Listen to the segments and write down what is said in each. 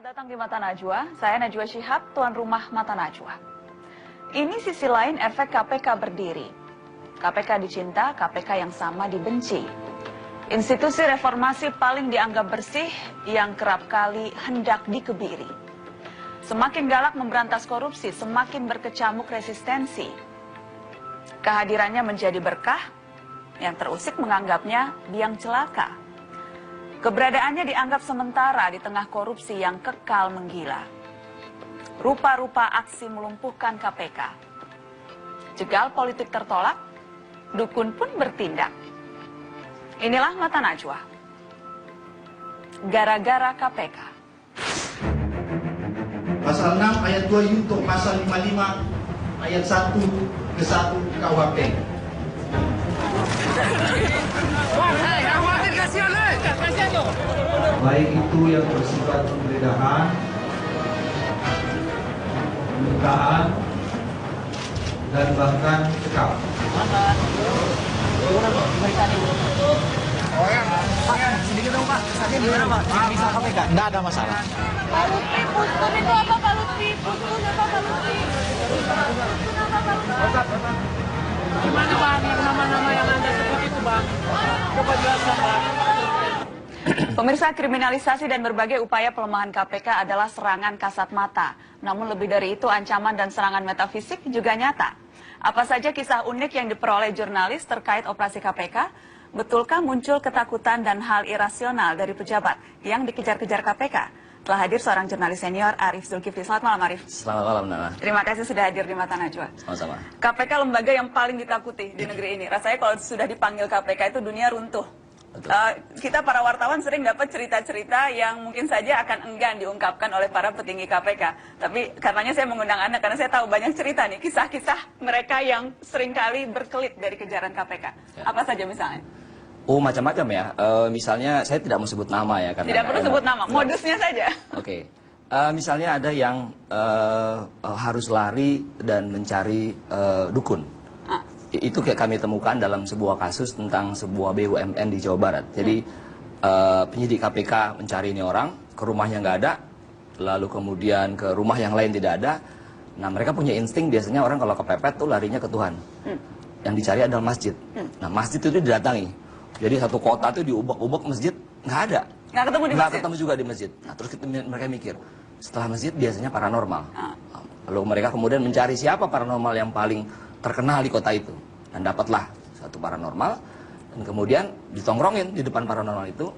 datang di Mata Najwa, saya Najwa Shihab, tuan rumah Mata Najwa. Ini sisi lain efek KPK berdiri. KPK dicinta, KPK yang sama dibenci. Institusi reformasi paling dianggap bersih yang kerap kali hendak dikebiri. Semakin galak memberantas korupsi, semakin berkecamuk resistensi. Kehadirannya menjadi berkah, yang terusik menganggapnya biang celaka. Keberadaannya dianggap sementara di tengah korupsi yang kekal menggila. Rupa-rupa aksi melumpuhkan KPK. Jegal politik tertolak, dukun pun bertindak. Inilah Mata Najwa. Gara-gara KPK. Pasal 6 ayat 2 Yunto pasal 55 ayat 1 ke 1 KUHP. Baik itu yang bersifat penggeledahan, penyitaan, dan bahkan cekal. Sedikit dong Pak, kesannya gimana Pak? Bisa KPK? Nggak ada masalah. Pak Lutfi, Puskun itu apa Pak Lutfi? Puskun apa Pak Lutfi? Puskun apa Pak Lutfi? Gimana Bang, yang nama-nama yang Anda sebut itu Bang? Coba jelaskan Bang. Pemirsa, kriminalisasi dan berbagai upaya pelemahan KPK adalah serangan kasat mata. Namun lebih dari itu, ancaman dan serangan metafisik juga nyata. Apa saja kisah unik yang diperoleh jurnalis terkait operasi KPK? Betulkah muncul ketakutan dan hal irasional dari pejabat yang dikejar-kejar KPK? Telah hadir seorang jurnalis senior, Arief Zulkifli. Selamat malam, Arief. Selamat malam, Nana. Terima kasih sudah hadir di Mata Najwa. Sama-sama. KPK lembaga yang paling ditakuti di negeri ini. Rasanya kalau sudah dipanggil KPK itu dunia runtuh. Kita para wartawan sering dapat cerita-cerita yang mungkin saja akan enggan diungkapkan oleh para petinggi KPK. Tapi karenanya saya mengundang Anda karena saya tahu banyak cerita nih, kisah-kisah mereka yang seringkali berkelit dari kejaran KPK. Ya. Apa saja misalnya? Oh, macam-macam ya. Misalnya saya tidak mau sebut nama ya karena Tidak perlu sebut nama, modusnya saja. Oke. Misalnya ada yang harus lari dan mencari dukun. Itu kayak kami temukan dalam sebuah kasus tentang sebuah BUMN di Jawa Barat. Jadi penyidik KPK mencari ini orang, ke rumahnya nggak ada, lalu kemudian ke rumah yang lain tidak ada. Nah, mereka punya insting biasanya orang kalau kepepet tuh larinya ke Tuhan. Yang dicari adalah masjid. Nah, masjid itu didatangi. Jadi satu kota tuh diubek-ubek masjid nggak ada. Nggak ketemu di Nggak masjid? ketemu juga di masjid. Nah, terus mereka mikir, setelah masjid biasanya paranormal. Lalu mereka kemudian mencari siapa paranormal yang paling terkenal di kota itu. Dan dapatlah satu paranormal. Dan kemudian ditongkrongin di depan paranormal itu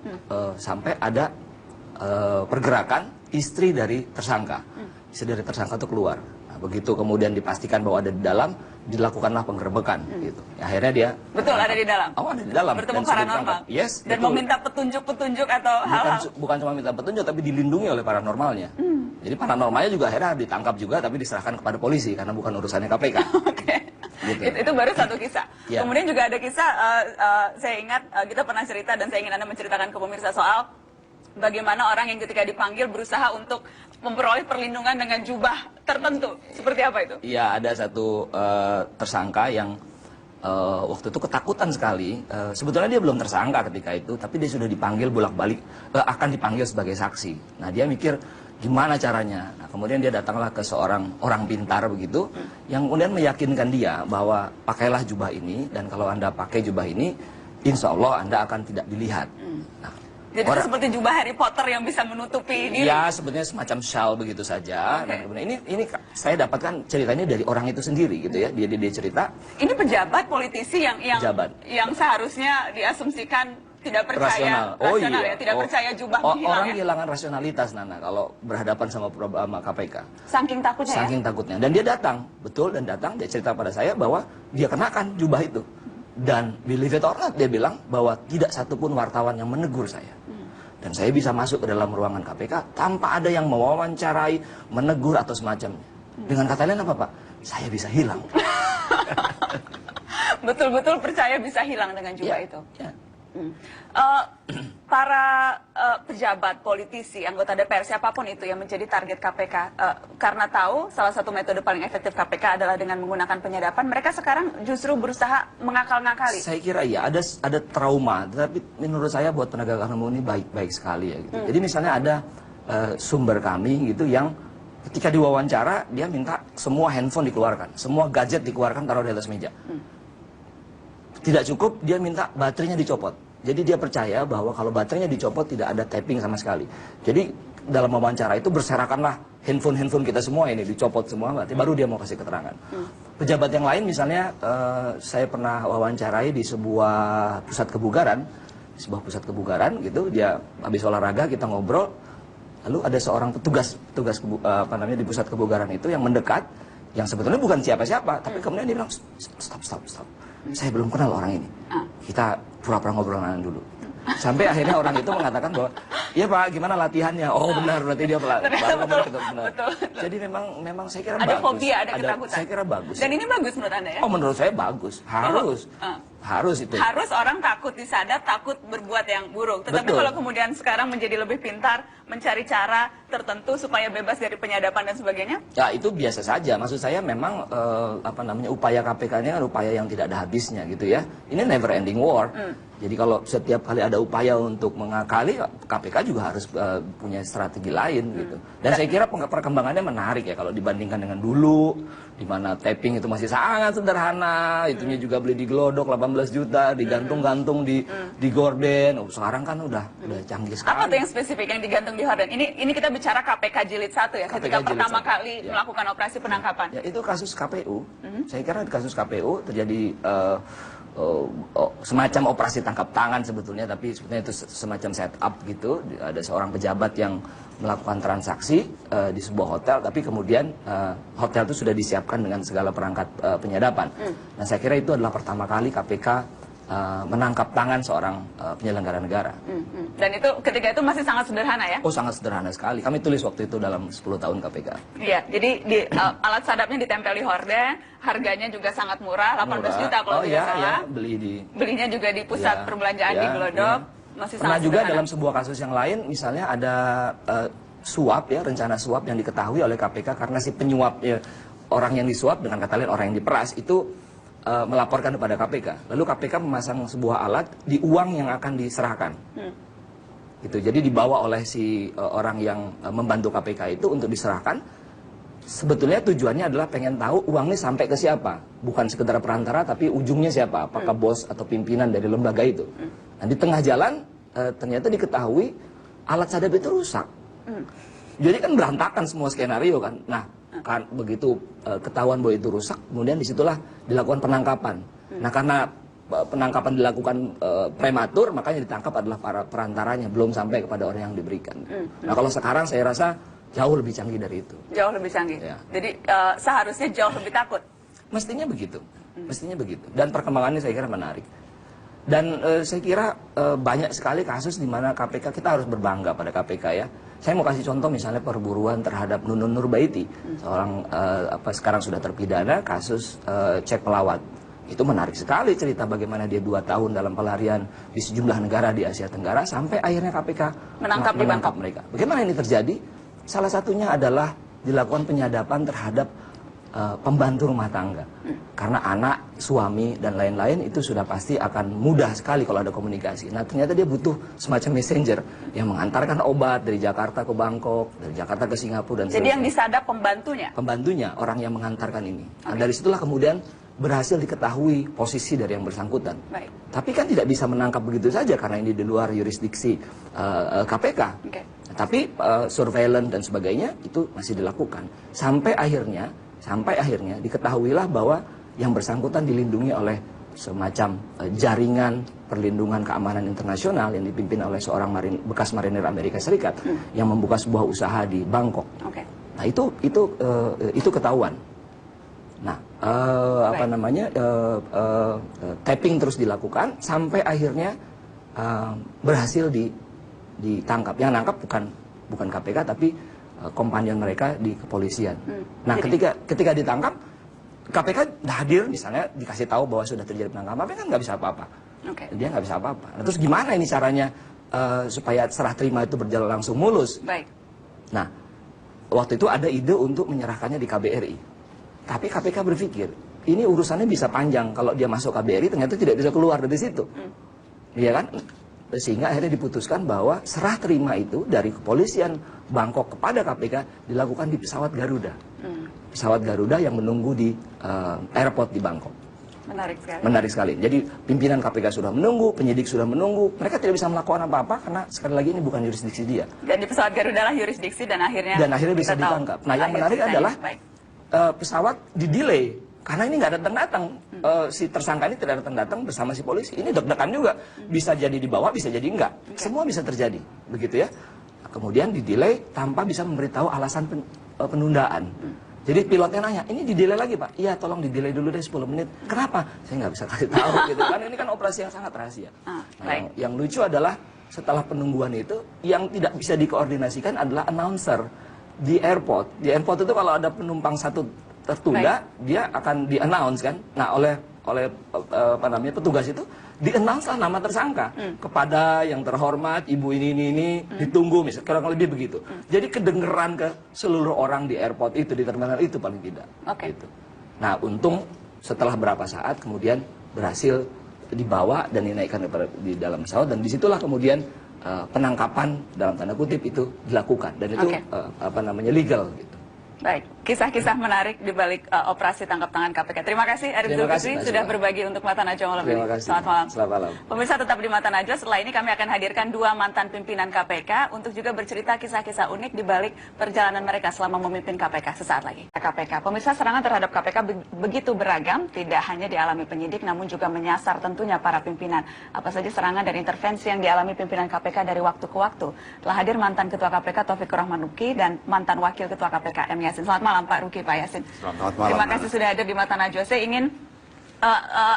sampai ada pergerakan istri dari tersangka. Istri dari tersangka itu keluar. Nah, begitu kemudian dipastikan bahwa ada di dalam, dilakukanlah penggerebekan gitu. Akhirnya dia Betul, ada di dalam. Oh, ada di dalam. Bertemu Dan sudah paranormal. ditangkap. Yes, Dan betul. meminta petunjuk-petunjuk atau hal-hal. Bukan cuma minta petunjuk, tapi dilindungi oleh paranormalnya. Jadi paranormalnya juga akhirnya ditangkap juga, tapi diserahkan kepada polisi karena bukan urusannya KPK. Oke. Gitu. Itu baru satu kisah. Ya. Kemudian juga ada kisah, saya ingat kita pernah cerita dan saya ingin Anda menceritakan ke pemirsa soal bagaimana orang yang ketika dipanggil berusaha untuk memperoleh perlindungan dengan jubah tertentu. Seperti apa itu? Iya, ada satu tersangka yang waktu itu ketakutan sekali. Sebetulnya dia belum tersangka ketika itu, tapi dia sudah dipanggil bolak-balik, akan dipanggil sebagai saksi. Nah, dia mikir gimana caranya. Nah, kemudian dia datanglah ke seorang orang pintar begitu, yang kemudian meyakinkan dia bahwa pakailah jubah ini, dan kalau Anda pakai jubah ini, insya Allah Anda akan tidak dilihat. Nah, Jadi itu seperti jubah Harry Potter yang bisa menutupi diri. ya, sebetulnya semacam shawl begitu saja. Dan kemudian ini saya dapatkan ceritanya dari orang itu sendiri gitu ya. Dia cerita. Ini pejabat politisi yang Pejabat. yang seharusnya diasumsikan tidak percaya rasional. ya, tidak percaya jubah menghilang Orang ya. kehilangan rasionalitas, Nana, kalau berhadapan sama KPK. Saking takutnya ya. Saking takutnya. Dan dia datang, betul, dan datang, dia cerita pada saya bahwa dia kenakan jubah itu. Dan believe it or not, dia bilang bahwa tidak satupun wartawan yang menegur saya. Dan saya bisa masuk ke dalam ruangan KPK tanpa ada yang mewawancarai, menegur atau semacamnya. Dengan kata lain apa, Pak? Saya bisa hilang. Betul-betul percaya bisa hilang dengan jubah Ya, itu. ya. Para pejabat, politisi, anggota DPR, siapapun itu yang menjadi target KPK, karena tahu salah satu metode paling efektif KPK adalah dengan menggunakan penyadapan, mereka sekarang justru berusaha mengakal-ngakali. Saya kira iya, ada trauma, tapi menurut saya buat penegakan hukum ini baik-baik sekali ya gitu. Jadi misalnya ada sumber kami gitu yang ketika diwawancara dia minta semua handphone dikeluarkan, semua gadget dikeluarkan, taruh di atas meja. Tidak cukup, dia minta baterainya dicopot. Jadi dia percaya bahwa kalau baterainya dicopot tidak ada tapping sama sekali. Jadi dalam wawancara itu berserakanlah handphone kita semua ini dicopot semua, berarti baru dia mau kasih keterangan. Pejabat yang lain misalnya saya pernah wawancarai di sebuah pusat kebugaran, gitu, dia habis olahraga kita ngobrol, lalu ada seorang petugas di pusat kebugaran itu yang mendekat, yang sebetulnya bukan siapa-siapa, tapi kemudian dia bilang stop. Saya belum kenal orang ini. Kita pura-pura ngobrol dulu. Sampai akhirnya orang itu mengatakan bahwa, iya Pak, gimana latihannya? Oh benar, berarti dia baru ngomong itu benar. Betul. Jadi memang saya kira Ada bagus. fobia, ada ketakutan. Saya kira bagus. Dan ini bagus menurut Anda ya? Oh menurut saya bagus, harus itu. Harus orang takut disadap, takut berbuat yang buruk. Tetapi Betul. kalau kemudian sekarang menjadi lebih pintar, mencari cara tertentu supaya bebas dari penyadapan dan sebagainya? Ya itu biasa saja. Maksud saya memang upaya KPK ini kan upaya yang tidak ada habisnya gitu ya. Ini never ending war. Jadi kalau setiap kali ada upaya untuk mengakali, KPK juga harus punya strategi lain gitu. Dan saya kira perkembangannya menarik ya kalau dibandingkan dengan dulu, di mana tapping itu masih sangat sederhana, itunya juga beli di Glodok 18 juta, digantung-gantung di gorden. Oh, sekarang kan udah canggih sekali. Apa tuh yang spesifik yang digantung di horden? Ini kita bicara KPK Jilid 1 ya, KPK ketika Jilid pertama 1. kali Ya. melakukan operasi penangkapan. Ya itu kasus KPU. Saya kira di kasus KPU terjadi semacam operasi tangkap tangan sebetulnya, tapi sebetulnya itu semacam setup gitu. Ada seorang pejabat yang melakukan transaksi di sebuah hotel, tapi kemudian hotel itu sudah disiapkan dengan segala perangkat penyadapan. Nah saya kira itu adalah pertama kali KPK menangkap tangan seorang penyelenggara negara. Dan itu ketika itu masih sangat sederhana ya? Oh sangat sederhana sekali. Kami tulis waktu itu dalam 10 tahun KPK. Iya, jadi alat sadapnya ditempel di horden, harganya juga sangat murah, 18 Murah. juta kalau tidak salah. Belinya juga di pusat perbelanjaan di Glodok, masih Pernah sangat juga sederhana. dalam sebuah kasus yang lain, misalnya ada suap ya, rencana suap yang diketahui oleh KPK karena si penyuap ya, orang yang disuap dengan kata lain orang yang diperas itu melaporkan kepada KPK. Lalu KPK memasang sebuah alat di uang yang akan diserahkan. Gitu. Jadi dibawa oleh si orang yang membantu KPK itu untuk diserahkan. Sebetulnya tujuannya adalah pengen tahu uang ini sampai ke siapa. Bukan sekedar perantara, tapi ujungnya siapa. Apakah bos atau pimpinan dari lembaga itu. Nah di tengah jalan ternyata diketahui alat sadap itu rusak. Jadi kan berantakan semua skenario kan. Nah kan begitu ketahuan bahwa itu rusak, kemudian disitulah dilakukan penangkapan. Nah karena penangkapan dilakukan prematur, makanya ditangkap adalah para perantaranya, belum sampai kepada orang yang diberikan. Nah kalau sekarang saya rasa jauh lebih canggih dari itu. Jauh lebih canggih. Ya. Jadi seharusnya jauh lebih takut. Mestinya begitu, mestinya begitu. Dan perkembangannya saya kira menarik. Dan saya kira banyak sekali kasus di mana KPK, kita harus berbangga pada KPK ya. Saya mau kasih contoh misalnya perburuan terhadap Nunun Nurbaiti, seorang sekarang sudah terpidana kasus cek pelawat. Itu menarik sekali cerita bagaimana dia 2 tahun dalam pelarian di sejumlah negara di Asia Tenggara sampai akhirnya KPK menangkap mereka. Bagaimana ini terjadi? Salah satunya adalah dilakukan penyadapan terhadap pembantu rumah tangga. Karena anak, suami, dan lain-lain itu sudah pasti akan mudah sekali kalau ada komunikasi. Nah ternyata dia butuh semacam messenger yang mengantarkan obat dari Jakarta ke Bangkok, dari Jakarta ke Singapura, dan Jadi yang disadap pembantunya? Pembantunya, orang yang mengantarkan ini. Nah dari situlah kemudian berhasil diketahui posisi dari yang bersangkutan. Baik. Tapi kan tidak bisa menangkap begitu saja karena ini di luar yurisdiksi KPK. Okay. Tapi surveillance dan sebagainya itu masih dilakukan. Sampai akhirnya diketahuilah bahwa yang bersangkutan dilindungi oleh semacam jaringan perlindungan keamanan internasional yang dipimpin oleh seorang bekas marinir Amerika Serikat yang membuka sebuah usaha di Bangkok. Okay. Nah itu ketahuan. Nah tapping terus dilakukan sampai akhirnya berhasil ditangkap. Yang nangkap bukan KPK tapi kompanion mereka di kepolisian. Nah ketika ditangkap KPK hadir misalnya dikasih tahu bahwa sudah terjadi penangkapan, tapi kan nggak bisa apa-apa. Okay. Dia nggak bisa apa-apa. Nah, terus gimana ini caranya supaya serah terima itu berjalan langsung mulus? Baik. Nah waktu itu ada ide untuk menyerahkannya di KBRI. Tapi KPK berpikir ini urusannya bisa panjang kalau dia masuk KBRI ternyata tidak bisa keluar dari situ. Iya kan? Sehingga akhirnya diputuskan bahwa serah terima itu dari kepolisian Bangkok kepada KPK dilakukan di pesawat Garuda. Pesawat Garuda yang menunggu di airport di Bangkok. Menarik sekali. Menarik sekali. Jadi pimpinan KPK sudah menunggu, penyidik sudah menunggu. Mereka tidak bisa melakukan apa-apa karena sekali lagi ini bukan yurisdiksi dia. Dan di pesawat Garuda lah yurisdiksi dan akhirnya bisa kita tahu ditangkap. Nah, yang akhir menarik ceritanya. adalah Baik. pesawat di-delay karena ini nggak datang-datang. Si tersangka ini tidak datang-datang bersama si polisi. Ini deg-degan juga. Bisa jadi dibawa, bisa jadi enggak. Semua bisa terjadi, begitu ya. Kemudian di-delay tanpa bisa memberitahu alasan penundaan. Jadi pilotnya nanya, ini di-delay lagi Pak? Iya, tolong di-delay dulu deh 10 menit. Kenapa? Saya nggak bisa kasih tahu gitu kan. Ini kan operasi yang sangat rahasia. Baik. Yang lucu adalah setelah penungguan itu, yang tidak bisa dikoordinasikan adalah announcer di airport. Di airport itu kalau ada penumpang satu tertunda, dia akan di-announce kan. Nah, oleh petugas itu di-announce lah nama tersangka kepada yang terhormat ibu ini ditunggu misalnya kurang lebih begitu. Jadi kedengeran ke seluruh orang di airport itu, di terminal itu paling tidak. Gitu. Nah, untung setelah berapa saat kemudian berhasil dibawa dan dinaikkan di dalam pesawat dan disitulah kemudian penangkapan dalam tanda kutip itu dilakukan dan itu legal gitu. Baik, kisah-kisah menarik di balik operasi tangkap tangan KPK. Terima kasih Arief Zulkifli sudah berbagi untuk Mata Najwa malam ini. Selamat malam. Selamat malam. Pemirsa tetap di Mata Najwa. Setelah ini kami akan hadirkan 2 mantan pimpinan KPK untuk juga bercerita kisah-kisah unik di balik perjalanan mereka selama memimpin KPK. Sesaat lagi. KPK. Pemirsa, serangan terhadap KPK begitu beragam, tidak hanya dialami penyidik namun juga menyasar tentunya para pimpinan. Apa saja serangan dan intervensi yang dialami pimpinan KPK dari waktu ke waktu. Telah hadir mantan Ketua KPK Taufikur Rahman Ruki dan mantan Wakil Ketua KPK M. Yasin. Selamat malam Pak Ruki, Pak Yasin. Selamat malam. Terima kasih sudah hadir di Mata Najwa. Saya ingin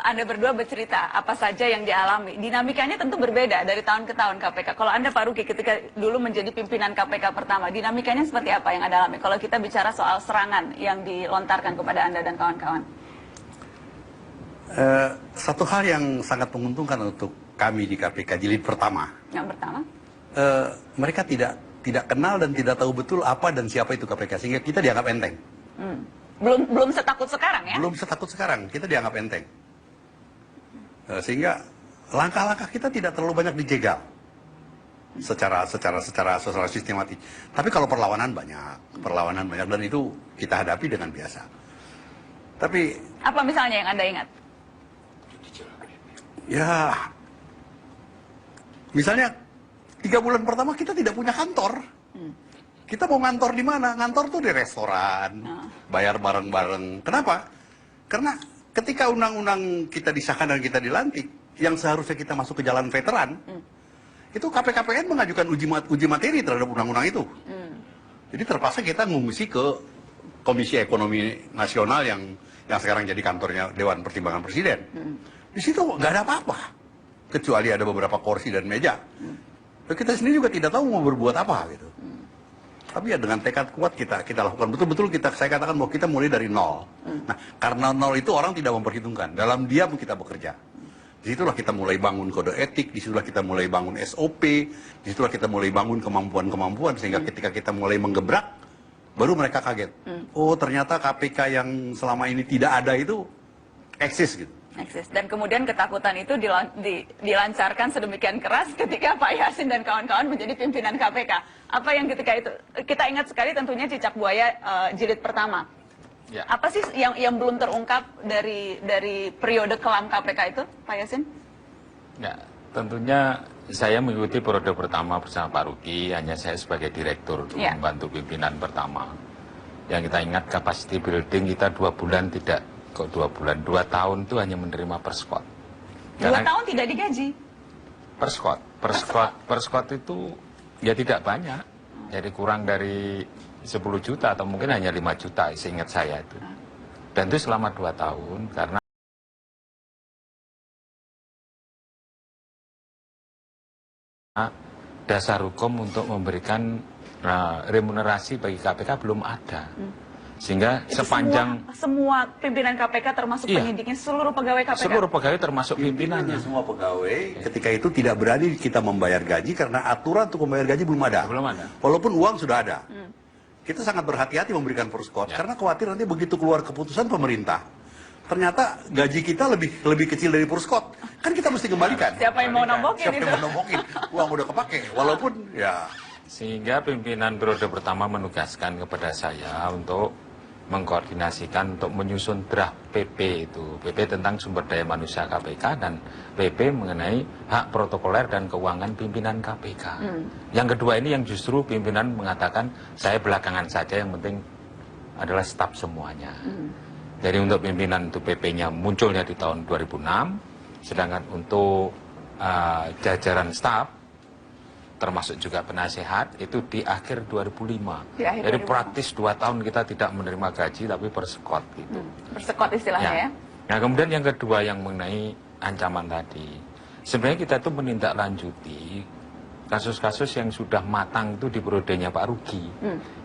Anda berdua bercerita apa saja yang dialami. Dinamikanya tentu berbeda dari tahun ke tahun KPK. Kalau Anda Pak Ruki ketika dulu menjadi pimpinan KPK pertama, dinamikanya seperti apa yang Anda alami? Kalau kita bicara soal serangan yang dilontarkan kepada Anda dan kawan-kawan. Satu hal yang sangat menguntungkan untuk kami di KPK jilid pertama. Yang pertama? Mereka tidak kenal dan tidak tahu betul apa dan siapa itu KPK sehingga kita dianggap enteng. Belum setakut sekarang ya? Belum setakut sekarang, kita dianggap enteng. Sehingga langkah-langkah kita tidak terlalu banyak dijegal secara sistematis. Tapi kalau perlawanan banyak dan itu kita hadapi dengan biasa. Tapi apa misalnya yang Anda ingat? Ya, misalnya 3 bulan pertama kita tidak punya kantor. Kita mau ngantor di mana? Ngantor tuh di restoran, bayar bareng-bareng. Kenapa? Karena ketika undang-undang kita disahkan dan kita dilantik, yang seharusnya kita masuk ke jalan veteran, itu KPKPN mengajukan uji materi terhadap undang-undang itu. Jadi terpaksa kita ngungsi ke Komisi Ekonomi Nasional yang sekarang jadi kantornya Dewan Pertimbangan Presiden. Di situ nggak ada apa-apa, kecuali ada beberapa kursi dan meja. Kita sendiri juga tidak tahu mau berbuat apa gitu. Tapi ya dengan tekad kuat kita lakukan betul-betul saya katakan bahwa kita mulai dari nol. Nah, karena nol itu orang tidak memperhitungkan. Dalam diam kita bekerja. Disitulah kita mulai bangun kode etik, disitulah kita mulai bangun SOP, disitulah kita mulai bangun kemampuan-kemampuan sehingga ketika kita mulai menggebrak, baru mereka kaget. Oh, ternyata KPK yang selama ini tidak ada itu eksis gitu. Dan kemudian ketakutan itu dilancarkan sedemikian keras ketika Pak Yasin dan kawan-kawan menjadi pimpinan KPK. Apa yang ketika itu kita ingat sekali tentunya Cicak Buaya jilid pertama. Ya. Apa sih yang belum terungkap dari periode kelam KPK itu, Pak Yasin? Ya, tentunya saya mengikuti periode pertama bersama Pak Ruki, hanya saya sebagai direktur untuk membantu pimpinan pertama. Yang kita ingat capacity building kita 2 bulan tidak. Kok 2 bulan, 2 tahun itu hanya menerima perskot. 2 tahun tidak digaji? Perskot itu ya tidak banyak. Jadi kurang dari 10 juta atau mungkin hanya 5 juta seingat saya itu. Dan itu selama 2 tahun karena dasar hukum untuk memberikan remunerasi bagi KPK belum ada. Sehingga itu sepanjang semua pimpinan KPK termasuk penyidiknya, seluruh pegawai KPK. Seluruh pegawai termasuk pimpinannya. Semua pegawai ketika itu tidak berani kita membayar gaji karena aturan untuk membayar gaji belum ada. Belum ada. Walaupun uang sudah ada. Kita sangat berhati-hati memberikan perskot karena khawatir nanti begitu keluar keputusan pemerintah ternyata gaji kita lebih kecil dari Purskot. Kan kita mesti kembalikan. Siapa yang mau nombokin Siapa itu? yang mau nombokin? Uang udah kepake. Walaupun ya Sehingga pimpinan periode pertama menugaskan kepada saya untuk mengkoordinasikan untuk menyusun draft PP itu. PP tentang sumber daya manusia KPK dan PP mengenai hak protokoler dan keuangan pimpinan KPK. Yang kedua ini yang justru pimpinan mengatakan saya belakangan saja, yang penting adalah staf semuanya. Jadi untuk pimpinan itu PP-nya munculnya di tahun 2006, sedangkan untuk jajaran staf termasuk juga penasehat itu di akhir 2005. Jadi 2005. praktis 2 tahun kita tidak menerima gaji tapi persekot gitu. Persekot istilahnya ya. Nah kemudian yang kedua yang mengenai ancaman tadi, sebenarnya kita itu menindaklanjuti kasus-kasus yang sudah matang itu di periodenya Pak Rugi.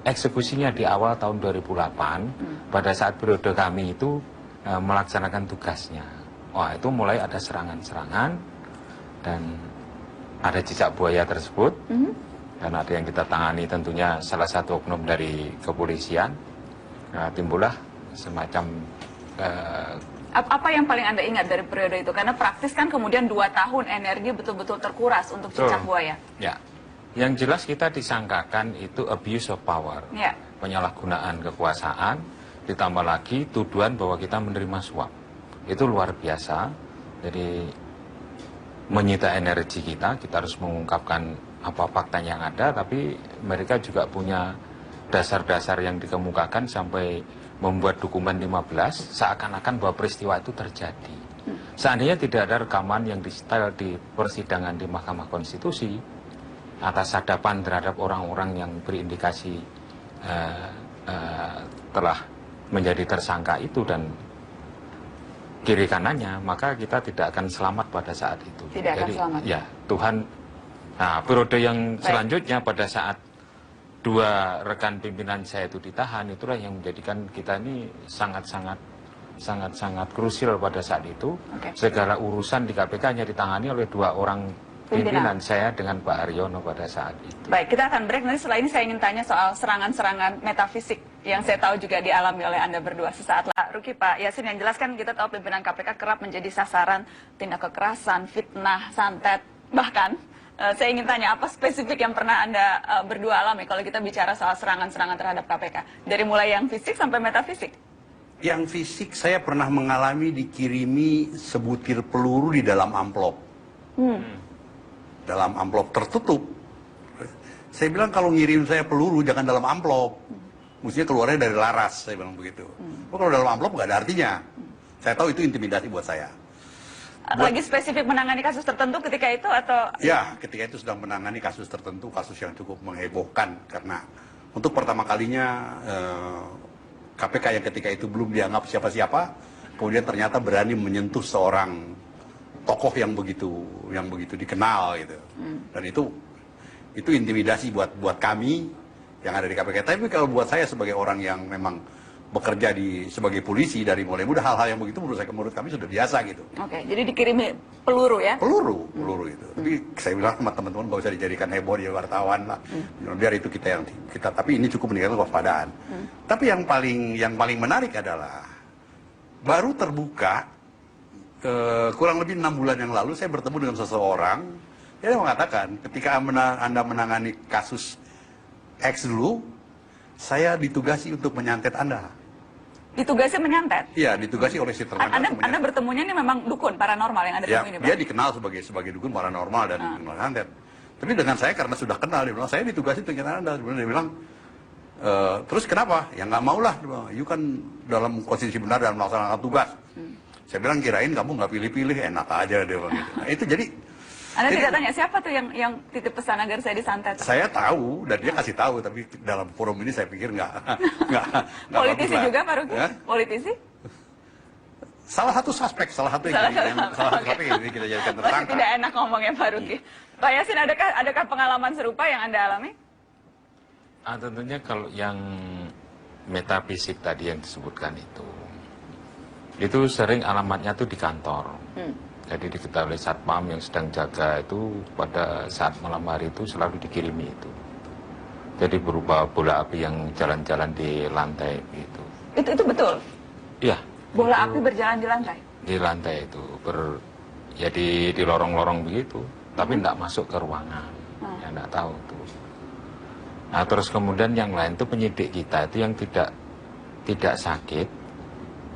Eksekusinya di awal tahun 2008 pada saat periode kami itu melaksanakan tugasnya. Wah itu mulai ada serangan-serangan dan ada cicak buaya tersebut, dan ada yang kita tangani tentunya salah satu oknum dari kepolisian. Nah, timbullah semacam Apa yang paling Anda ingat dari periode itu? Karena praktis kan kemudian 2 tahun energi betul-betul terkuras untuk cicak buaya. Ya, yang jelas kita disangkakan itu abuse of power, Ya. penyalahgunaan kekuasaan, ditambah lagi tuduhan bahwa kita menerima suap. Itu luar biasa. Jadi menyita energi kita harus mengungkapkan apa fakta yang ada, tapi mereka juga punya dasar-dasar yang dikemukakan sampai membuat dokumen 15 seakan-akan bahwa peristiwa itu terjadi. Seandainya tidak ada rekaman yang di-setel di persidangan di Mahkamah Konstitusi atas sadapan terhadap orang-orang yang berindikasi telah menjadi tersangka itu dan kiri kanannya, maka kita tidak akan selamat pada saat itu. Tidak akan selamat. Ya, Tuhan. Nah, periode yang selanjutnya pada saat 2 rekan pimpinan saya itu ditahan, itulah yang menjadikan kita ini sangat-sangat krusial pada saat itu. Segala urusan di KPK hanya ditangani oleh 2 orang pimpinan, saya dengan Pak Haryono pada saat itu. Baik, kita akan break. Nanti setelah ini saya ingin tanya soal serangan-serangan metafisik yang saya tahu juga dialami oleh Anda berdua sesaat lagi. Ruki, Pak Yasin, yang jelas kan kita tahu pimpinan KPK kerap menjadi sasaran tindak kekerasan, fitnah, santet. Bahkan, saya ingin tanya apa spesifik yang pernah Anda berdua alami kalau kita bicara soal serangan-serangan terhadap KPK? Dari mulai yang fisik sampai metafisik? yang fisik saya pernah mengalami dikirimi sebutir peluru di dalam amplop. Dalam amplop tertutup. Saya bilang kalau ngirim saya peluru jangan dalam amplop. Mestinya keluarnya dari laras, saya bilang begitu. Kalau dalam amplop nggak ada artinya. Saya tahu itu intimidasi buat saya. Lagi spesifik menangani kasus tertentu ketika itu atau? Ya, ketika itu sedang menangani kasus tertentu, kasus yang cukup menghebohkan. Karena untuk pertama kalinya KPK yang ketika itu belum dianggap siapa-siapa, kemudian ternyata berani menyentuh seorang tokoh yang begitu dikenal gitu. Dan itu intimidasi buat kami yang ada di KPK. Tapi kalau buat saya sebagai orang yang memang bekerja sebagai polisi dari mulai muda, hal-hal yang begitu menurut kami sudah biasa gitu. Oke, jadi dikirimi peluru ya? Peluru itu. Tapi saya bilang sama teman-teman gak usah dijadikan heboh di wartawan lah. Biar itu kita tapi ini cukup meningkatkan kewaspadaan. Tapi yang paling menarik adalah baru terbuka kurang lebih 6 bulan yang lalu saya bertemu dengan seseorang. Dia mengatakan ketika Anda menangani kasus X dulu, saya ditugasi untuk menyantet Anda. Ditugasi menyantet? Iya, ditugasi oleh si tersangka. Anda bertemunya ini memang dukun paranormal yang Anda temui ini, Pak? Dia dikenal sebagai dukun paranormal dan menyantet. Tapi dengan saya karena sudah kenal, dia bilang, saya ditugasi untuk menyantet Anda. Kemudian dia bilang, terus kenapa? Ya nggak mau lah. You kan dalam posisi benar dalam melaksanakan tugas. Saya bilang, kirain kamu nggak pilih-pilih, enak aja dia bilang gitu. Nah, itu jadi... Anda tidak tanya siapa tuh yang titip pesan agar saya disantet? Saya tahu dan dia kasih tahu, tapi dalam forum ini saya pikir nggak Politisi bagus juga lah. Pak Ruki? Ya? Politisi? Salah satu suspek yang ini kita jadikan tersangka. Masih tidak enak ngomongnya Pak Ruki. Pak Yasin, adakah pengalaman serupa yang Anda alami? Tentunya kalau yang metafisik tadi yang disebutkan itu sering alamatnya tuh di kantor. Jadi diketahui oleh satpam yang sedang jaga itu pada saat malam hari itu selalu dikirimi itu. Jadi berupa bola api yang jalan-jalan di lantai gitu. Itu betul? Iya. Bola api berjalan di lantai? Di lantai itu, ya di lorong-lorong begitu, tapi tidak masuk ke ruangan, ya tidak tahu tuh. Nah terus kemudian yang lain tuh penyidik kita itu yang tidak sakit,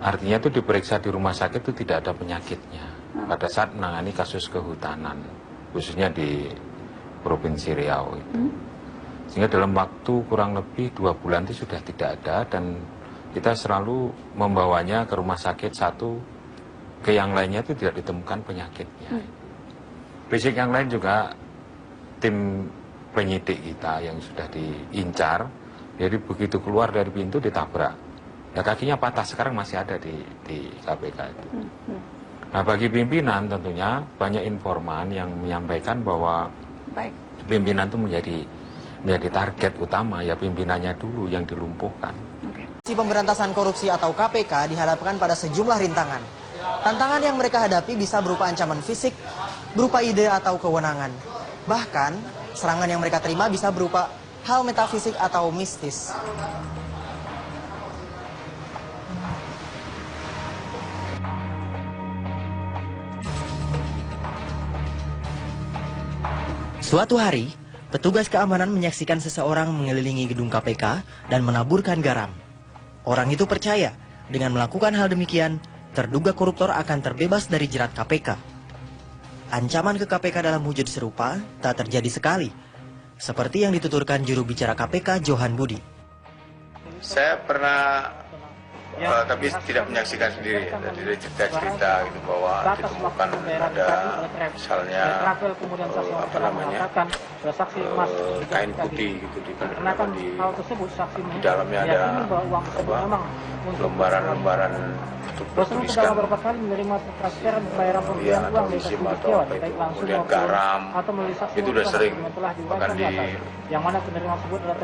artinya itu diperiksa di rumah sakit itu tidak ada penyakitnya pada saat menangani kasus kehutanan, khususnya di Provinsi Riau itu. Sehingga dalam waktu kurang lebih 2 bulan itu sudah tidak ada, dan kita selalu membawanya ke rumah sakit satu, ke yang lainnya itu tidak ditemukan penyakitnya. Basic yang lain juga tim penyidik kita yang sudah diincar, jadi begitu keluar dari pintu ditabrak. Ya kakinya patah, sekarang masih ada di KPK itu. Nah bagi pimpinan tentunya banyak informan yang menyampaikan bahwa pimpinan itu menjadi target utama, ya pimpinannya dulu yang dilumpuhkan. Komisi Pemberantasan Korupsi atau KPK dihadapkan pada sejumlah rintangan. Tantangan yang mereka hadapi bisa berupa ancaman fisik, berupa ide atau kewenangan. Bahkan, serangan yang mereka terima bisa berupa hal metafisik atau mistis. Suatu hari, petugas keamanan menyaksikan seseorang mengelilingi gedung KPK dan menaburkan garam. Orang itu percaya dengan melakukan hal demikian, terduga koruptor akan terbebas dari jerat KPK. Ancaman ke KPK dalam wujud serupa tak terjadi sekali, seperti yang dituturkan juru bicara KPK Johan Budi. Saya pernah, tapi tidak menyaksikan sendiri, dari cerita-cerita gitu bahwa ditemukan ada misalnya kain putih gitu di dalamnya ada lembaran-lembaran tuliskan atau izin atau apa itu, kemudian garam itu udah sering, bahkan di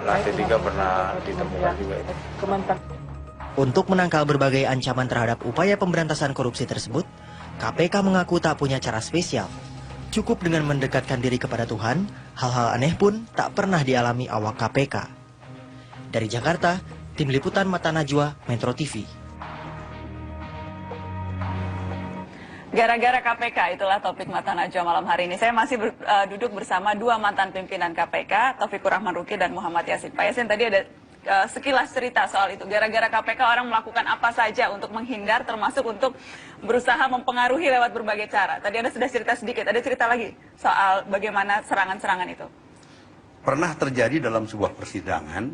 lantai 3 pernah ditemukan juga itu. Untuk menangkal berbagai ancaman terhadap upaya pemberantasan korupsi tersebut, KPK mengaku tak punya cara spesial. Cukup dengan mendekatkan diri kepada Tuhan, hal-hal aneh pun tak pernah dialami awak KPK. Dari Jakarta, Tim Liputan Mata Najwa, Metro TV. Gara-gara KPK, itulah topik Mata Najwa malam hari ini. Saya masih duduk bersama 2 mantan pimpinan KPK, Taufikur Rahman Ruki dan Muhammad Yasin. Pak Yasin, tadi ada sekilas cerita soal itu. Gara-gara KPK orang melakukan apa saja untuk menghindar, termasuk untuk berusaha mempengaruhi lewat berbagai cara. Tadi Anda sudah cerita sedikit, ada cerita lagi soal bagaimana serangan-serangan itu. Pernah terjadi dalam sebuah persidangan,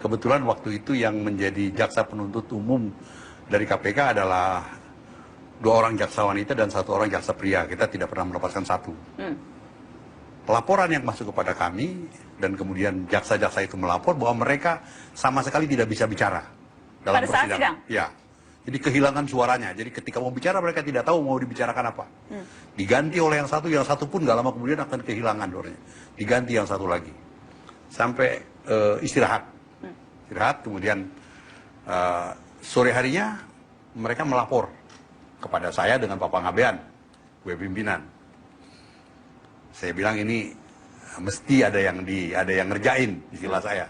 kebetulan waktu itu yang menjadi jaksa penuntut umum dari KPK adalah 2 orang jaksa wanita dan 1 orang jaksa pria. Kita tidak pernah mendapatkan 1. Laporan yang masuk kepada kami, dan kemudian jaksa-jaksa itu melapor bahwa mereka sama sekali tidak bisa bicara dalam persidangan. Ya, jadi kehilangan suaranya. Jadi ketika mau bicara mereka tidak tahu mau dibicarakan apa. Diganti oleh yang satu pun nggak lama kemudian akan kehilangan suaranya. Diganti yang satu lagi. Sampai istirahat. Istirahat, kemudian sore harinya mereka melapor kepada saya dengan Papa Ngabean, gue pimpinan. Saya bilang ini mesti ada yang ngerjain, istilah saya.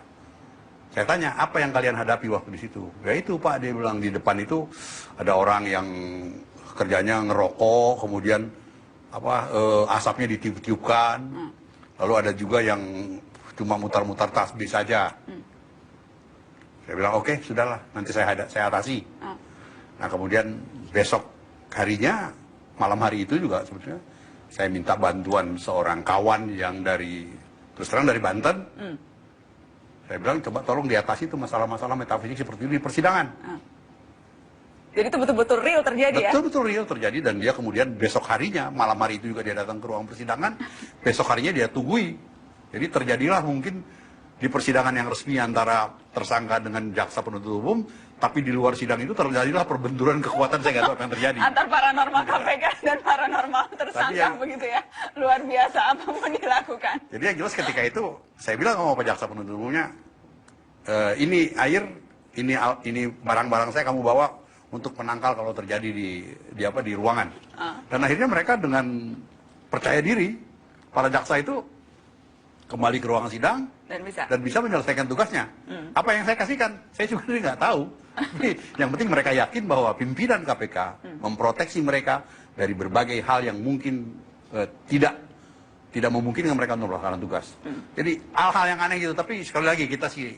Saya tanya, apa yang kalian hadapi waktu di situ? Ya itu Pak, dia bilang di depan itu ada orang yang kerjanya ngerokok, kemudian asapnya ditiup-tiupkan. Lalu ada juga yang cuma mutar-mutar tasbih saja. Saya bilang oke, sudahlah, nanti saya atasi. Nah kemudian besok harinya, malam hari itu juga sebetulnya saya minta bantuan seorang kawan yang terus terang dari Banten. Saya bilang coba tolong diatasi itu masalah-masalah metafisik seperti ini di persidangan. Jadi itu betul-betul real terjadi ya? Betul-betul real terjadi, dan dia kemudian besok harinya, malam hari itu juga dia datang ke ruang persidangan, besok harinya dia tunggui. Jadi terjadilah mungkin di persidangan yang resmi antara tersangka dengan jaksa penuntut umum, tapi di luar sidang itu terjadilah perbenturan kekuatan, saya nggak tahu apa yang terjadi. Antar paranormal KPK dan paranormal tersangka begitu ya, luar biasa apapun dilakukan. Jadi yang jelas ketika itu, saya bilang sama Pak Jaksa penuntut umumnya, ini air, ini barang-barang saya kamu bawa untuk menangkal kalau terjadi di ruangan. Dan akhirnya mereka dengan percaya diri, para jaksa itu kembali ke ruangan sidang dan bisa menyelesaikan tugasnya. Apa yang saya kasihkan, saya juga nggak tahu. Yang penting mereka yakin bahwa pimpinan KPK memproteksi mereka dari berbagai hal yang mungkin tidak memungkinkan mereka untuk melakukan tugas. Jadi hal-hal yang aneh gitu, tapi sekali lagi kita sih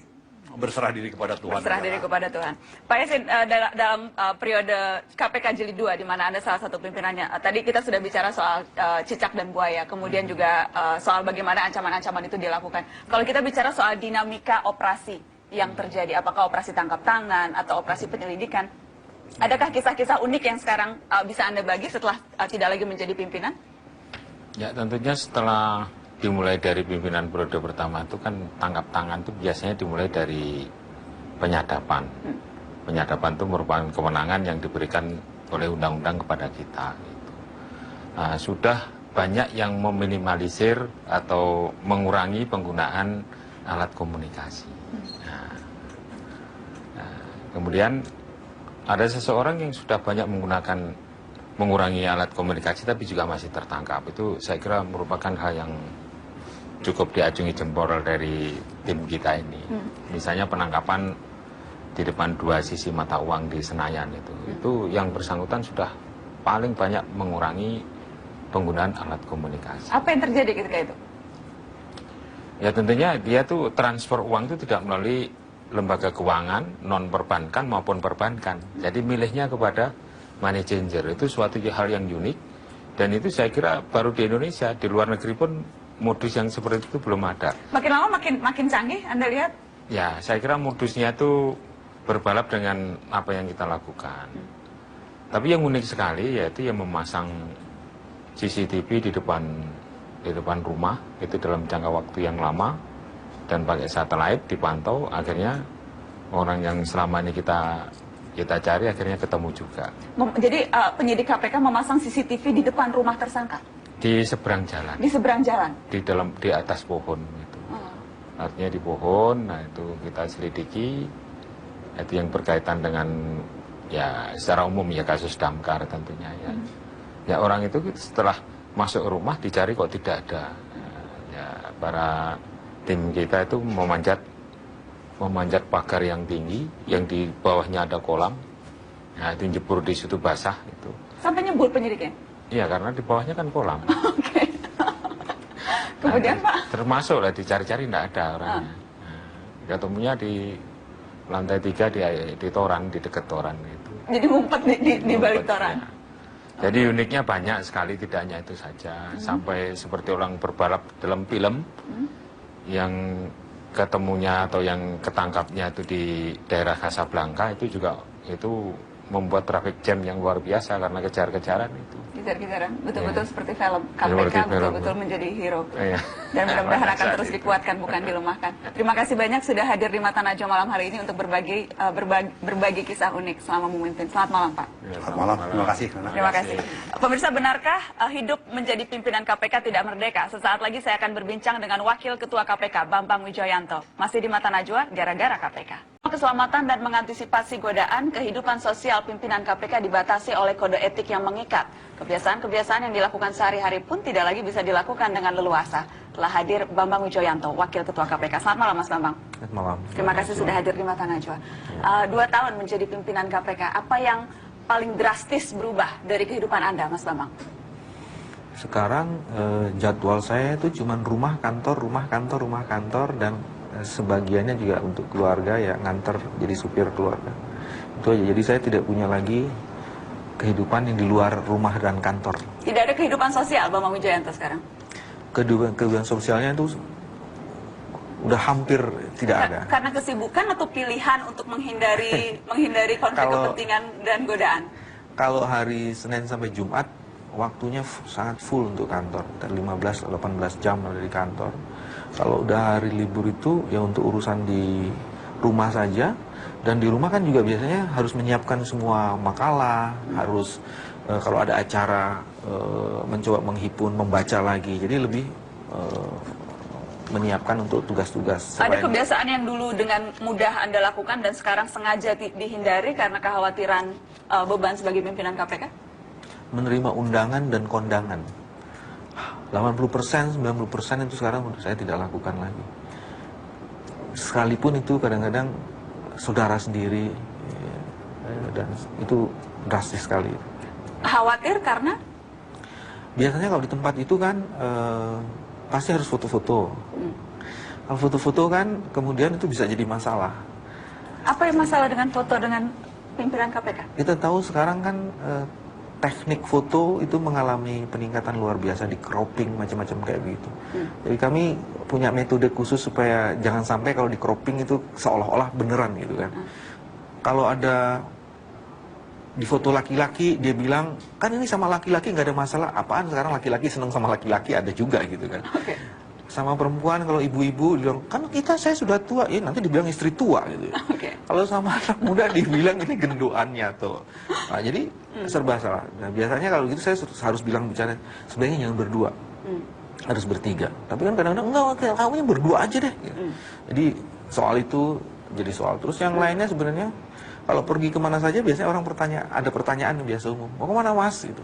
berserah diri kepada Tuhan. Berserah diri kepada Tuhan. Pak Yasin, dalam periode KPK Jilid 2, di mana Anda salah satu pimpinannya, tadi kita sudah bicara soal cicak dan buaya, kemudian juga soal bagaimana ancaman-ancaman itu dilakukan. Kalau kita bicara soal dinamika operasi yang terjadi, apakah operasi tangkap tangan atau operasi penyelidikan, adakah kisah-kisah unik yang sekarang bisa Anda bagi setelah tidak lagi menjadi pimpinan? Ya, tentunya setelah dimulai dari pimpinan periode pertama itu kan tangkap tangan itu biasanya dimulai dari penyadapan. Penyadapan itu merupakan kewenangan yang diberikan oleh undang-undang kepada kita. Gitu. Nah, sudah banyak yang meminimalisir atau mengurangi penggunaan alat komunikasi. Kemudian ada seseorang yang sudah banyak mengurangi alat komunikasi tapi juga masih tertangkap. Itu saya kira merupakan hal yang cukup diacungi jempol dari tim kita ini. Misalnya penangkapan di depan 2 sisi mata uang di Senayan itu yang bersangkutan sudah paling banyak mengurangi penggunaan alat komunikasi. Apa yang terjadi ketika itu? Ya tentunya dia tuh transfer uang itu tidak melalui lembaga keuangan, non perbankan maupun perbankan. Jadi milihnya kepada money changer. Itu suatu hal yang unik dan itu saya kira baru di Indonesia. Di luar negeri pun modus yang seperti itu belum ada. Makin lama makin canggih, Anda lihat? Ya, saya kira modusnya itu berbalap dengan apa yang kita lakukan. Tapi yang unik sekali yaitu yang memasang CCTV di depan rumah itu dalam jangka waktu yang lama dan pakai satelit dipantau, akhirnya orang yang selama ini kita cari akhirnya ketemu juga. Jadi penyidik KPK memasang CCTV di depan rumah tersangka? Di seberang jalan. Di seberang jalan? Di atas pohon itu. Artinya di pohon, nah itu kita selidiki. Itu yang berkaitan dengan ya secara umum ya kasus Damkar tentunya ya. Ya orang itu setelah masuk rumah dicari kok tidak ada. Ya para tim kita itu memanjat pagar yang tinggi, yang di bawahnya ada kolam. Nah itu jebur di situ basah itu. Sampai nyebur penyidiknya? Iya, karena di bawahnya kan kolam. Oke. Kemudian Pak? Termasuk lah dicari-cari tidak ada orangnya. Ketemunya di lantai 3 di toran, di dekat toran itu. Jadi ngumpet di balik toran? Ya. Jadi uniknya banyak sekali, tidak hanya itu saja. Sampai seperti orang berbalap dalam film yang ketemunya atau yang ketangkapnya itu di daerah Casablanca itu juga itu membuat traffic jam yang luar biasa karena kejar-kejaran itu. Kejar-kejaran, betul-betul seperti film. KPK betul-betul menjadi hero. Dan mudah-mudahan akan terus dikuatkan, bukan dilemahkan. Terima kasih banyak sudah hadir di Mata Najwa malam hari ini untuk berbagi kisah unik selama memimpin. Selamat malam, Pak. Selamat malam, terima kasih. Terima kasih. Pemirsa, benarkah hidup menjadi pimpinan KPK tidak merdeka? Sesaat lagi saya akan berbincang dengan Wakil Ketua KPK, Bambang Wijoyanto. Masih di Mata Najwa, gara-gara KPK. Keselamatan dan mengantisipasi godaan, kehidupan sosial pimpinan KPK dibatasi oleh kode etik yang mengikat. Kebiasaan-kebiasaan yang dilakukan sehari-hari pun tidak lagi bisa dilakukan dengan leluasa. Telah hadir Bambang Wijoyanto, Wakil Ketua KPK. Selamat malam, Mas Bambang. Selamat malam. Terima kasih sudah hadir di Mata Najwa. 2 tahun menjadi pimpinan KPK, apa yang paling drastis berubah dari kehidupan Anda, Mas Bambang? Sekarang jadwal saya itu cuma rumah kantor, dan sebagiannya juga untuk keluarga ya nganter jadi supir keluarga. Itu aja. Jadi saya tidak punya lagi kehidupan yang di luar rumah dan kantor. Tidak ada kehidupan sosial, Bambang Wijoyanto sekarang? Kehidupan sosialnya itu udah hampir tidak ada. Karena kesibukan atau pilihan untuk menghindari konflik kepentingan dan godaan? Kalau hari Senin sampai Jumat waktunya sangat full untuk kantor, dari 15-18 jam ada di kantor. Kalau udah hari libur itu ya untuk urusan di rumah saja, dan di rumah kan juga biasanya harus menyiapkan semua makalah, harus kalau ada acara mencoba menghipun, membaca lagi, jadi lebih menyiapkan untuk tugas-tugas. Ada kebiasaan yang dulu dengan mudah Anda lakukan dan sekarang sengaja dihindari karena kekhawatiran beban sebagai pimpinan KPK? Menerima undangan dan kondangan. 80%, 90% itu sekarang saya tidak lakukan lagi. Sekalipun itu kadang-kadang saudara sendiri, dan itu drastis sekali. Khawatir karena? Biasanya kalau di tempat itu kan pasti harus foto-foto. Kalau foto-foto kan kemudian itu bisa jadi masalah. Apa yang masalah dengan foto dengan pimpinan KPK? Kita tahu sekarang kan teknik foto itu mengalami peningkatan luar biasa, di cropping macam-macam kayak begitu. Jadi kami punya metode khusus supaya jangan sampai kalau di cropping itu seolah-olah beneran gitu kan. Kalau ada di foto laki-laki dia bilang kan ini sama laki-laki nggak ada masalah, apaan sekarang laki-laki seneng sama laki-laki, ada juga gitu kan. Sama perempuan kalau ibu-ibu bilang kan saya sudah tua, ya nanti dibilang istri tua gitu. Kalau sama anak muda dibilang ini gendoannya tuh. Nah, jadi serba salah. Nah, biasanya kalau gitu saya harus bilang bicara sebenarnya jangan berdua, harus bertiga. Tapi kan kadang-kadang enggak, kamunya berdua aja deh. Gitu. Jadi soal itu jadi soal. Terus yang lainnya sebenarnya kalau pergi kemana saja biasanya orang ada pertanyaan yang biasa umum, mau kemana mas? Gitu.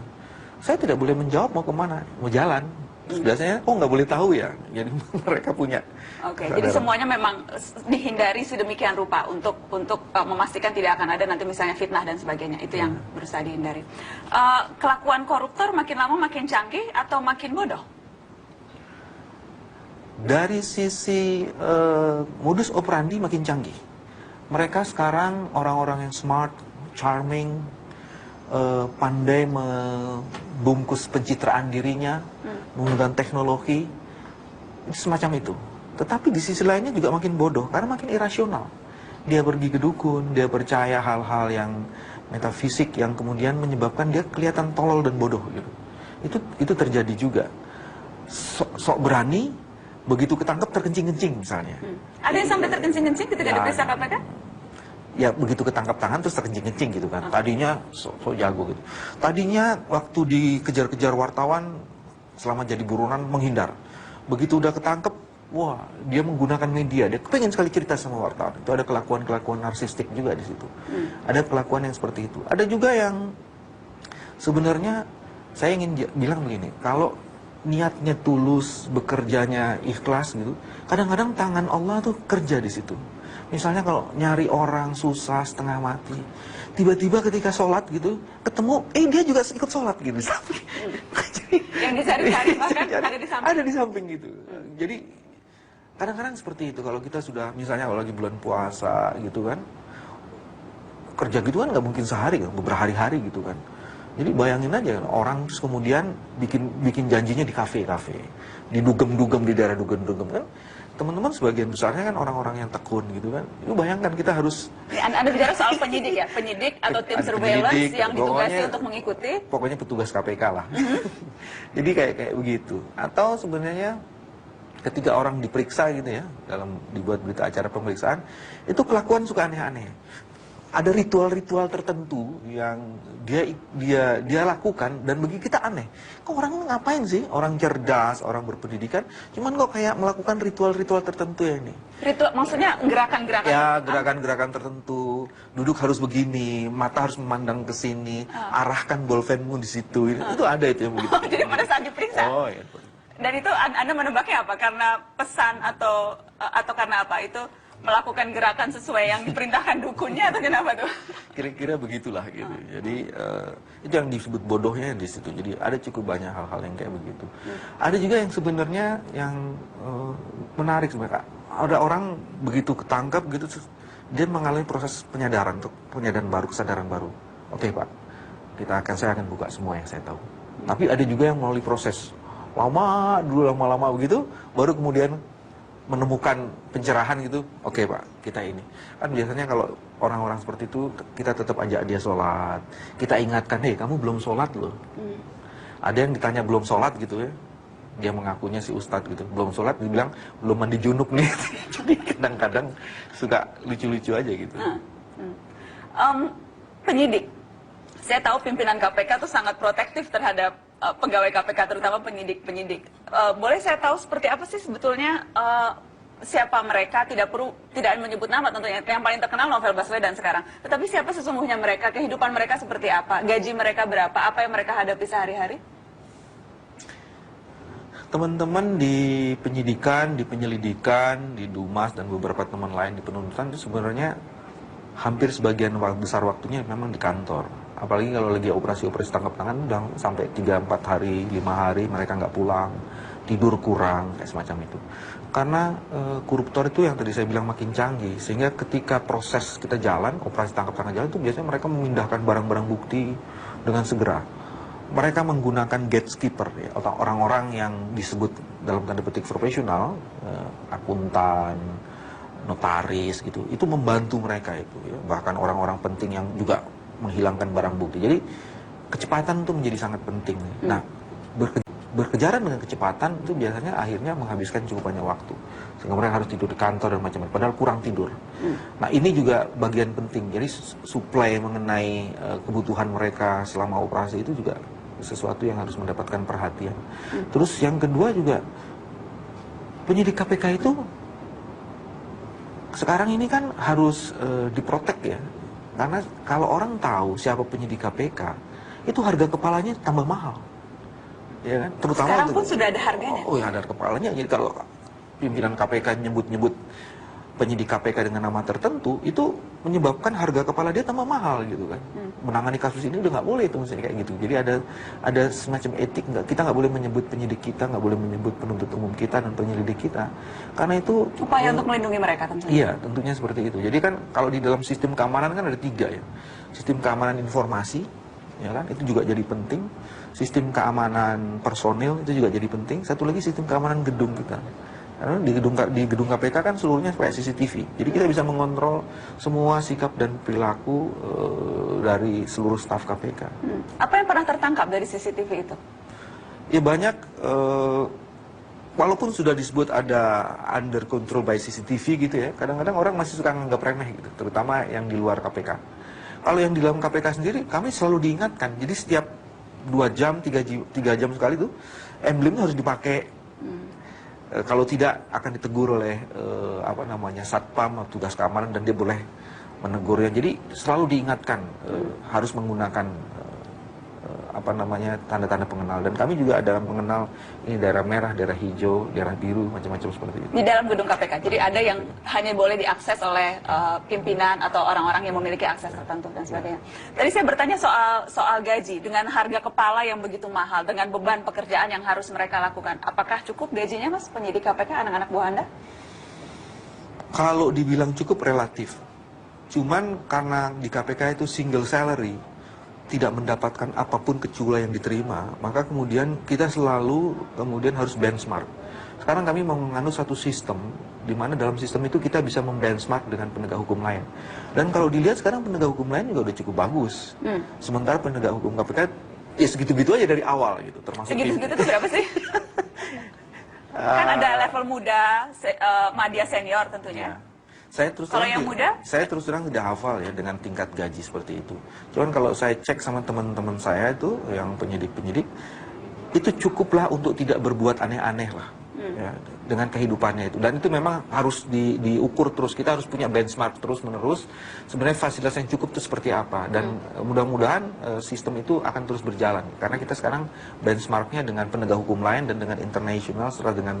Saya tidak boleh menjawab mau kemana, mau jalan. Terus biasanya nggak boleh tahu ya. Jadi mereka punya. Jadi semuanya memang dihindari sedemikian rupa untuk memastikan tidak akan ada nanti misalnya fitnah dan sebagainya. Itu yang berusaha dihindari. Kelakuan koruptor makin lama makin canggih atau makin bodoh? Dari sisi modus operandi makin canggih. Mereka sekarang orang-orang yang smart, charming, pandai membungkus pencitraan dirinya, menggunakan teknologi, itu semacam itu. Tetapi di sisi lainnya juga makin bodoh, karena makin irasional. Dia pergi ke dukun, dia percaya hal-hal yang metafisik yang kemudian menyebabkan dia kelihatan tolol dan bodoh gitu. Itu terjadi juga. Sok berani, begitu ketangkep terkencing-kencing misalnya. Ada yang sampai terkencing-kencing ketika diperiksa KPK? Ya begitu ketangkap tangan terus terkencing-kencing gitu kan. Tadinya sok jago gitu. Tadinya waktu dikejar-kejar wartawan selama jadi buronan menghindar. Begitu udah ketangkep, wah dia menggunakan media. Dia pengen sekali cerita sama wartawan. Itu ada kelakuan-kelakuan narsistik juga di situ. Ada kelakuan yang seperti itu. Ada juga yang sebenarnya saya ingin bilang begini, kalau niatnya tulus, bekerjanya ikhlas gitu, kadang-kadang tangan Allah tuh kerja di situ. Misalnya kalau nyari orang susah setengah mati, tiba-tiba ketika sholat gitu ketemu, dia juga ikut sholat gitu. Yang dicari-cari bahkan ada di samping. Ada di samping gitu. Jadi kadang-kadang seperti itu. Kalau kita sudah misalnya kalau lagi bulan puasa gitu kan, kerja gitu kan nggak mungkin sehari kan, berhari-hari gitu kan. Jadi bayangin aja orang terus kemudian bikin janjinya di kafe-kafe, di dugem-dugem, di daerah dugem-dugem kan. Teman-teman sebagian besarnya kan orang-orang yang tekun gitu kan. Itu bayangkan kita harus... Anda bicara soal penyidik ya? Penyidik atau tim surveillance yang ditugasi untuk mengikuti? Pokoknya petugas KPK lah. Jadi kayak begitu. Atau sebenarnya ketika orang diperiksa gitu ya, dalam dibuat berita acara pemeriksaan, itu kelakuan suka aneh-aneh. Ada ritual-ritual tertentu yang dia lakukan dan bagi kita aneh. Kok orang ngapain sih? Orang cerdas, orang berpendidikan, cuman kok kayak melakukan ritual-ritual tertentu ya ini. Ritual maksudnya gerakan-gerakan? Ya, gerakan-gerakan tertentu. Duduk harus begini, mata harus memandang ke sini, arahkan bolpenmu di situ. Itu ada itu yang begitu. Jadi pada saat diperiksa? Oh iya. Dan itu Anda menebaknya apa? Karena pesan atau karena apa? Itu melakukan gerakan sesuai yang diperintahkan dukunnya atau kenapa tuh? Kira-kira begitulah gitu. Jadi itu yang disebut bodohnya di situ. Jadi ada cukup banyak hal-hal yang kayak begitu. Ada juga yang sebenarnya yang menarik sebenarnya. Ada orang begitu ketangkap gitu, dia mengalami proses penyadaran baru, kesadaran baru. Oke Pak, saya akan buka semua yang saya tahu. Tapi ada juga yang melalui proses lama-lama begitu, baru kemudian menemukan pencerahan gitu. Oke Pak, kita ini kan biasanya kalau orang-orang seperti itu kita tetap ajak dia sholat, kita ingatkan, kamu belum sholat loh. Ada yang ditanya belum sholat gitu ya, dia mengakunya si ustadz gitu, belum sholat, dibilang belum mandi junub nih. Jadi kadang-kadang suka lucu-lucu aja gitu. Penyidik, saya tahu pimpinan KPK itu sangat protektif terhadap pegawai KPK, terutama penyidik. Boleh saya tahu seperti apa sih sebetulnya siapa mereka? Tidak menyebut nama tentunya. Yang paling terkenal Novel Baswedan sekarang. Tetapi siapa sesungguhnya mereka? Kehidupan mereka seperti apa? Gaji mereka berapa? Apa yang mereka hadapi sehari-hari? Teman-teman di penyidikan, di penyelidikan, di Dumas dan beberapa teman lain di penuntutan itu sebenarnya hampir sebagian besar waktunya memang di kantor. Apalagi kalau lagi operasi-operasi tangkap tangan, udah sampai 3-4 hari, 5 hari mereka nggak pulang, tidur kurang, kayak semacam itu. Karena koruptor itu yang tadi saya bilang makin canggih, sehingga ketika proses kita jalan, operasi tangkap tangan jalan itu biasanya mereka memindahkan barang-barang bukti dengan segera. Mereka menggunakan gatekeeper, ya, atau orang-orang yang disebut dalam tanda petik profesional, akuntan, notaris gitu, itu membantu mereka itu, ya. Bahkan orang-orang penting yang juga menghilangkan barang bukti. Jadi kecepatan itu menjadi sangat penting. Nah, berkejaran dengan kecepatan itu biasanya akhirnya menghabiskan cukup banyak waktu. Sehingga mereka harus tidur di kantor dan macam-macam, padahal kurang tidur. Nah, ini juga bagian penting. Jadi supply mengenai kebutuhan mereka selama operasi itu juga sesuatu yang harus mendapatkan perhatian. Terus yang kedua juga, penyidik KPK itu sekarang ini kan harus diprotek ya. Karena kalau orang tahu siapa penyidik KPK, itu harga kepalanya tambah mahal. Ya kan? Terutama sekarang pun sudah ada harganya. Oh ya, ada kepalanya. Jadi kalau pimpinan KPK nyebut-nyebut penyidik KPK dengan nama tertentu, itu menyebabkan harga kepala dia tambah mahal gitu kan. Menangani kasus ini udah nggak boleh itu misalnya kayak gitu. Jadi ada semacam etik, kita nggak boleh menyebut penyidik kita, nggak boleh menyebut penuntut umum kita dan penyelidik kita, karena itu upaya untuk melindungi mereka tentunya. Iya, tentunya seperti itu. Jadi kan kalau di dalam sistem keamanan kan ada 3 ya. Sistem keamanan informasi, ya kan, itu juga jadi penting. Sistem keamanan personil itu juga jadi penting. Satu lagi sistem keamanan gedung kita. Karena di gedung KPK kan seluruhnya kayak CCTV. Jadi kita bisa mengontrol semua sikap dan perilaku dari seluruh staf KPK. Apa yang pernah tertangkap dari CCTV itu? Ya banyak, walaupun sudah disebut ada under control by CCTV gitu ya, kadang-kadang orang masih suka nganggap remeh gitu, terutama yang di luar KPK. Kalau yang di dalam KPK sendiri, kami selalu diingatkan. Jadi setiap 2 jam, 3 jam sekali tuh, emblemnya harus dipakai. Kalau tidak akan ditegur oleh satpam atau tugas keamanan dan dia boleh menegurnya. Jadi selalu diingatkan harus menggunakan tanda-tanda pengenal. Dan kami juga dalam pengenal ini daerah merah, daerah hijau, daerah biru, macam-macam seperti itu. Di dalam gedung KPK. Jadi ada yang hanya boleh diakses oleh pimpinan atau orang-orang yang memiliki akses tertentu dan sebagainya. Tadi saya bertanya soal gaji dengan harga kepala yang begitu mahal, dengan beban pekerjaan yang harus mereka lakukan. Apakah cukup gajinya, Mas, penyidik KPK, anak-anak buah Anda? Kalau dibilang cukup relatif. Cuman karena di KPK itu single salary, tidak mendapatkan apapun kecuali yang diterima, maka kemudian kita selalu harus benchmark. Sekarang kami menganut satu sistem, di mana dalam sistem itu kita bisa membenchmark dengan penegak hukum lain. Dan kalau dilihat sekarang penegak hukum lain juga udah cukup bagus. Sementara penegak hukum KPK ya segitu-gitu aja dari awal gitu. Termasuk segitu-gitu itu berapa sih? Kan ada level muda, madya senior tentunya. Saya terus terang tidak hafal ya dengan tingkat gaji seperti itu. Cuman kalau saya cek sama teman-teman saya itu yang penyidik-penyidik, itu cukuplah untuk tidak berbuat aneh-aneh lah ya, dengan kehidupannya itu. Dan itu memang harus diukur terus. Kita harus punya benchmark terus-menerus. Sebenarnya fasilitas yang cukup itu seperti apa. Dan mudah-mudahan sistem itu akan terus berjalan. Karena kita sekarang benchmarknya dengan penegak hukum lain dan dengan internasional serta dengan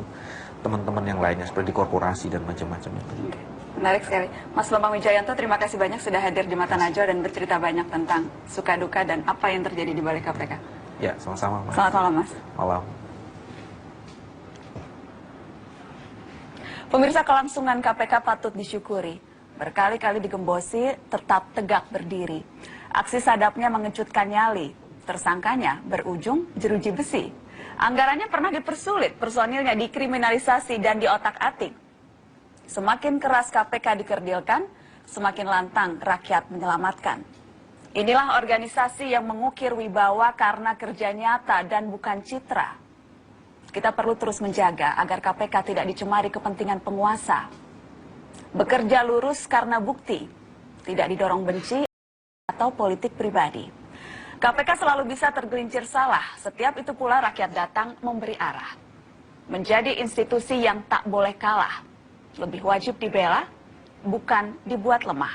teman-teman yang lainnya seperti korporasi dan macam-macam itu. Menarik sekali. Mas Bambang Wijayanto, terima kasih banyak sudah hadir di Mata Najwa dan bercerita banyak tentang suka duka dan apa yang terjadi di balik KPK. Ya, sama-sama, Mas. Selamat malam, Mas. Malam. Pemirsa, kelangsungan KPK patut disyukuri. Berkali-kali digembosi, tetap tegak berdiri. Aksi sadapnya mengejutkan nyali. Tersangkanya berujung jeruji besi. Anggarannya pernah dipersulit, personilnya dikriminalisasi dan diotak-atik. Semakin keras KPK dikerdilkan, semakin lantang rakyat menyelamatkan. Inilah organisasi yang mengukir wibawa karena kerja nyata dan bukan citra. Kita perlu terus menjaga agar KPK tidak dicemari kepentingan penguasa. Bekerja lurus karena bukti, tidak didorong benci atau politik pribadi. KPK selalu bisa tergelincir salah, setiap itu pula rakyat datang memberi arah. Menjadi institusi yang tak boleh kalah. Lebih wajib dibela, bukan dibuat lemah.